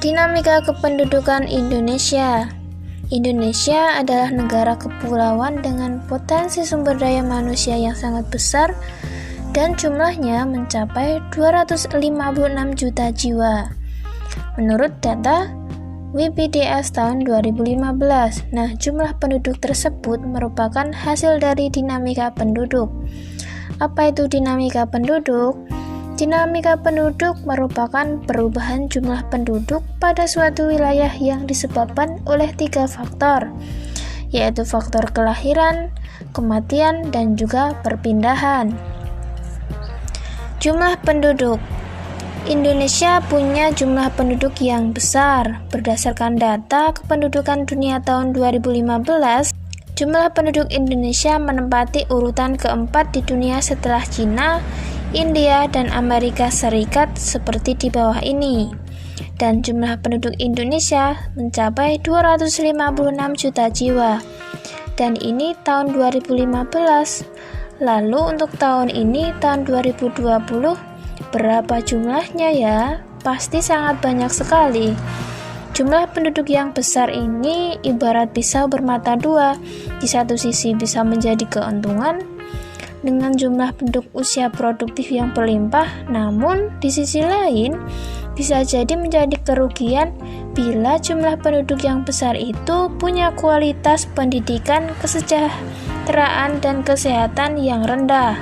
Dinamika kependudukan Indonesia. Indonesia adalah negara kepulauan dengan potensi sumber daya manusia yang sangat besar dan jumlahnya mencapai 256 juta jiwa. Menurut data WPDS tahun 2015, jumlah penduduk tersebut merupakan hasil dari dinamika penduduk. Apa itu dinamika penduduk? Dinamika penduduk merupakan perubahan jumlah penduduk pada suatu wilayah yang disebabkan oleh 3 faktor, yaitu faktor kelahiran, kematian, dan juga perpindahan. Jumlah penduduk. Indonesia punya jumlah penduduk yang besar. Berdasarkan data kependudukan dunia tahun 2015, jumlah penduduk Indonesia menempati urutan keempat di dunia setelah Cina, India, dan Amerika Serikat seperti di bawah ini. Dan jumlah penduduk Indonesia mencapai 256 juta jiwa. Dan ini tahun 2015. Lalu untuk tahun ini, tahun 2020, berapa jumlahnya ya? Pasti sangat banyak sekali. Jumlah penduduk yang besar ini ibarat pisau bermata dua. Di satu sisi bisa menjadi keuntungan dengan jumlah penduduk usia produktif yang berlimpah, namun di sisi lain bisa jadi menjadi kerugian bila jumlah penduduk yang besar itu punya kualitas pendidikan, kesejahteraan, dan kesehatan yang rendah.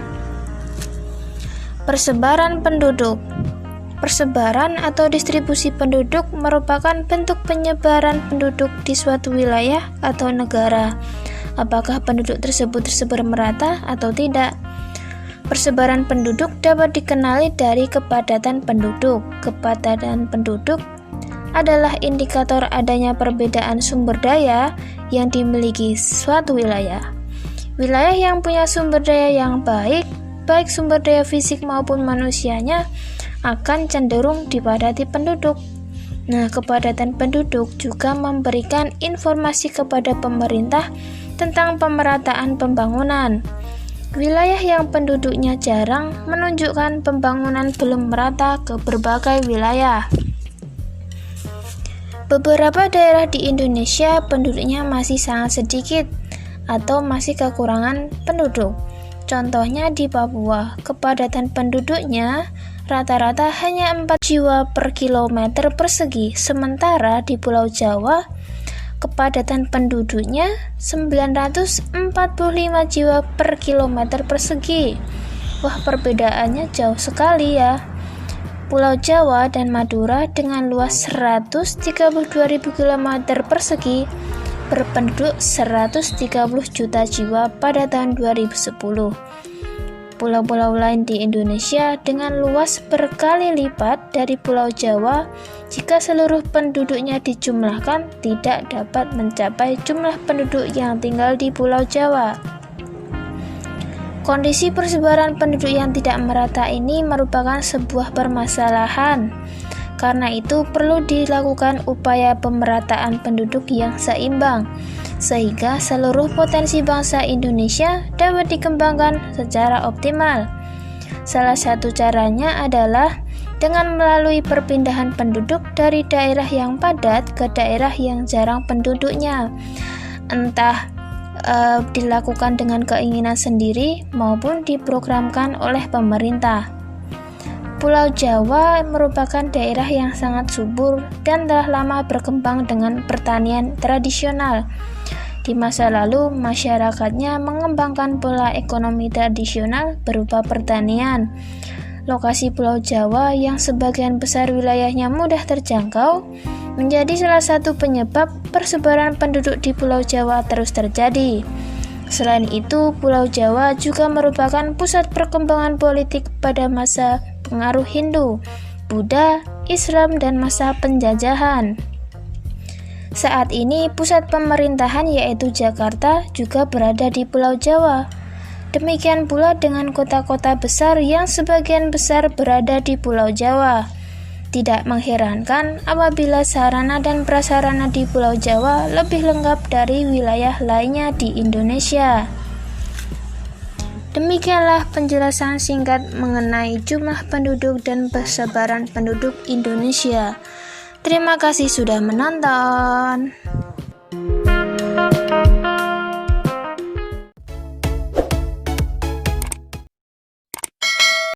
Persebaran penduduk. Persebaran atau distribusi penduduk merupakan bentuk penyebaran penduduk di suatu wilayah atau negara. Apakah penduduk tersebut tersebar merata atau tidak? Persebaran penduduk dapat dikenali dari kepadatan penduduk. Kepadatan penduduk adalah indikator adanya perbedaan sumber daya yang dimiliki suatu wilayah. Wilayah yang punya sumber daya yang baik sumber daya fisik maupun manusianya, akan cenderung dipadati penduduk. Kepadatan penduduk juga memberikan informasi kepada pemerintah tentang pemerataan pembangunan. Wilayah yang penduduknya jarang menunjukkan pembangunan belum merata ke berbagai wilayah. Beberapa daerah di Indonesia penduduknya masih sangat sedikit atau masih kekurangan penduduk. Contohnya di Papua, kepadatan penduduknya rata-rata hanya 4 jiwa per kilometer persegi, sementara di Pulau Jawa kepadatan penduduknya 945 jiwa per kilometer persegi. Wah, perbedaannya jauh sekali ya. Pulau Jawa dan Madura dengan luas 132.000 km persegi berpenduduk 130 juta jiwa pada tahun 2010. Pulau-pulau lain di Indonesia dengan luas berkali lipat dari Pulau Jawa, jika seluruh penduduknya dijumlahkan tidak dapat mencapai jumlah penduduk yang tinggal di Pulau Jawa. Kondisi persebaran penduduk yang tidak merata ini merupakan sebuah permasalahan. Karena itu perlu dilakukan upaya pemerataan penduduk yang seimbang, sehingga seluruh potensi bangsa Indonesia dapat dikembangkan secara optimal. Salah satu caranya adalah dengan melalui perpindahan penduduk dari daerah yang padat ke daerah yang jarang penduduknya, entah dilakukan dengan keinginan sendiri maupun diprogramkan oleh pemerintah. Pulau Jawa merupakan daerah yang sangat subur dan telah lama berkembang dengan pertanian tradisional. Di masa lalu, masyarakatnya mengembangkan pola ekonomi tradisional berupa pertanian. Lokasi Pulau Jawa yang sebagian besar wilayahnya mudah terjangkau menjadi salah satu penyebab persebaran penduduk di Pulau Jawa terus terjadi. Selain itu, Pulau Jawa juga merupakan pusat perkembangan politik pada masa pengaruh Hindu, Buddha, Islam, dan masa penjajahan. Saat ini, pusat pemerintahan yaitu Jakarta juga berada di Pulau Jawa. Demikian pula dengan kota-kota besar yang sebagian besar berada di Pulau Jawa. Tidak mengherankan apabila sarana dan prasarana di Pulau Jawa lebih lengkap dari wilayah lainnya di Indonesia. Demikianlah penjelasan singkat mengenai jumlah penduduk dan persebaran penduduk Indonesia. Terima kasih sudah menonton.